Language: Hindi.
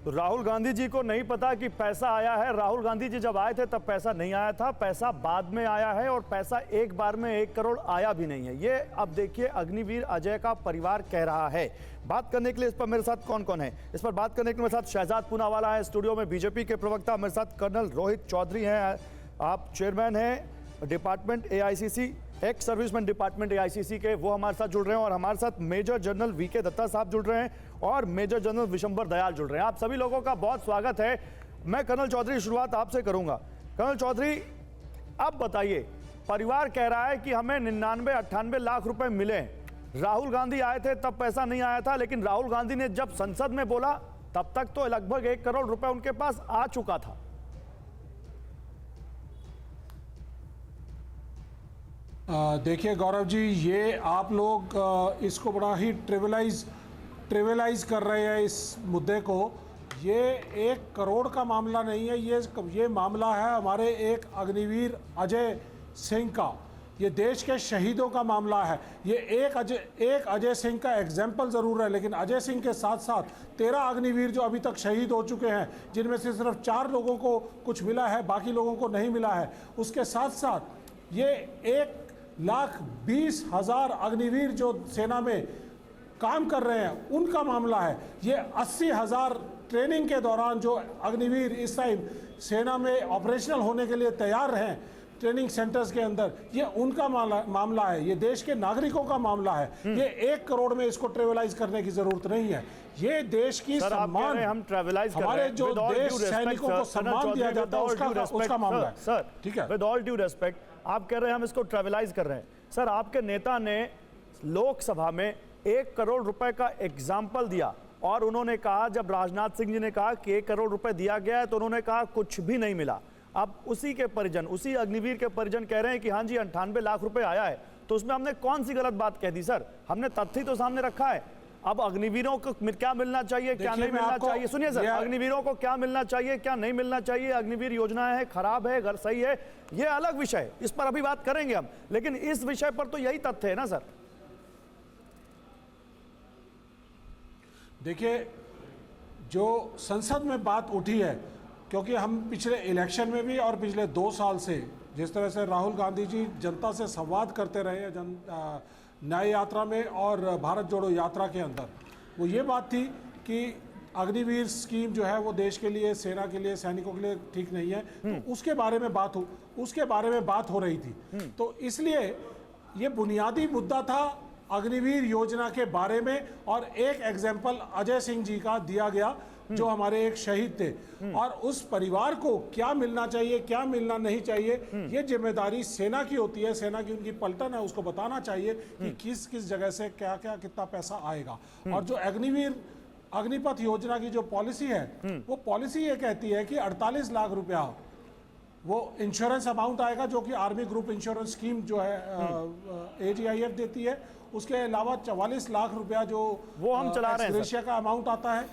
तो राहुल गांधी जी को नहीं पता कि पैसा आया है। राहुल गांधी जी जब आए थे तब पैसा नहीं आया था, पैसा बाद में आया है और पैसा एक बार में 1 करोड़ आया भी नहीं है। ये अब देखिए अग्निवीर अजय का परिवार कह रहा है। बात करने के लिए इस पर मेरे साथ कौन कौन है, इस पर बात करने के लिए मेरे साथ शहजाद पूनावाला है स्टूडियो में, बीजेपी के प्रवक्ता, मेरे साथ कर्नल रोहित चौधरी हैं, आप चेयरमैन हैं department AICC, ex serviceman department AICC के, वो हमारे साथ जुड़ रहे हैं, और हमारे साथ मेजर जनरल वीके दत्ता साहब जुड़ रहे हैं और मेजर जनरल विशंबर दयाल जुड़ रहे हैं। आप सभी लोगों का बहुत स्वागत है। मैं कर्नल चौधरी शुरुआत आपसे करूंगा। कर्नल चौधरी, अब बताइए, परिवार कह रहा है कि हमें 99-98 लाख रुपए मिले, राहुल गांधी आए थे तब पैसा नहीं आया था, लेकिन राहुल गांधी ने जब संसद में बोला तब तक तो लगभग 1 करोड़ रुपए उनके पास आ चुका था। देखिए गौरव जी, ये आप लोग इसको बड़ा ही ट्रिविलाइज कर रहे हैं इस मुद्दे को। ये 1 करोड़ का मामला नहीं है, ये मामला है हमारे एक अग्निवीर अजय सिंह का, ये देश के शहीदों का मामला है। ये एक अजय सिंह का एग्जाम्पल ज़रूर है, लेकिन अजय सिंह के साथ साथ 13 अग्निवीर जो अभी तक शहीद हो चुके हैं, जिनमें से सिर्फ 4 लोगों को कुछ मिला है, बाकी लोगों को नहीं मिला है। उसके साथ साथ ये 1,20,000 अग्निवीर जो सेना में काम कर रहे हैं उनका मामला है। ये 80,000 ट्रेनिंग के दौरान जो अग्निवीर इस टाइम सेना में ऑपरेशनल होने के लिए तैयार हैं ट्रेनिंग सेंटर्स के अंदर, ये उनका मामला है। ये देश के नागरिकों का मामला है। ये 1 करोड़ में इसको ट्रिविलाइज करने की जरूरत नहीं है। ये देश की सम्मान, हम ट्रिविलाइज कर हमारे जो देश सैनिकों को सम्मान दिया जाता है उसका मामला है। सर, ठीक है, विद ऑल ड्यू रेस्पेक्ट, आप कह रहे हैं हम इसको ट्रिविलाइज कर रहे हैं। सर, आपके नेता ने लोकसभा में 1 करोड़ रुपए का एग्जाम्पल दिया और उन्होंने कहा, जब राजनाथ सिंह जी ने कहा कि 1 करोड़ रुपए दिया गया है, तो उन्होंने कहा कुछ भी नहीं मिला। अब उसी के परिजन, उसी अग्निवीर के परिजन कह रहे हैं कि हाँ जी 98 लाख रुपए आया है। तो उसमें हमने कौन सी गलत बात कह दी सर? हमने तथ्य तो सामने रखा है। अब अग्निवीरों को क्या मिलना चाहिए, क्या नहीं मिलना चाहिए, सुनिए सर, अग्निवीरों को क्या मिलना चाहिए, क्या नहीं मिलना चाहिए, अग्निवीर योजनाएं है, खराब है, घर सही है, ये अलग विषय है, इस पर अभी बात करेंगे हम, लेकिन इस विषय पर तो यही तथ्य है ना सर। देखिए, जो संसद में बात उठी है, क्योंकि हम पिछले इलेक्शन में भी और पिछले 2 साल से जिस तरह से राहुल गांधी जी जनता से संवाद करते रहे हैं न्याय यात्रा में और भारत जोड़ो यात्रा के अंदर, वो ये बात थी कि अग्निवीर स्कीम जो है वो देश के लिए, सेना के लिए, सैनिकों के लिए ठीक नहीं है। तो उसके बारे में बात हो रही थी। तो इसलिए ये बुनियादी मुद्दा था अग्निवीर योजना के बारे में, और एक एग्जाम्पल अजय सिंह जी का दिया गया जो हमारे एक शहीद थे। और उस परिवार को क्या मिलना चाहिए, क्या मिलना नहीं चाहिए, ये जिम्मेदारी सेना की होती है। सेना की उनकी पलटन है, उसको बताना चाहिए कि किस किस जगह से क्या क्या कितना पैसा आएगा। और जो अग्निपथ योजना की जो पॉलिसी है, वो पॉलिसी ये कहती है कि 48 लाख रुपया वो इंश्योरेंस अमाउंट आएगा, जो कि आर्मी ग्रुप इंश्योरेंस स्कीम जो है AGIF देती है। उसके अलावा 44 लाख रुपया जो वो हम चला रहे हैं का अमाउंट आता है,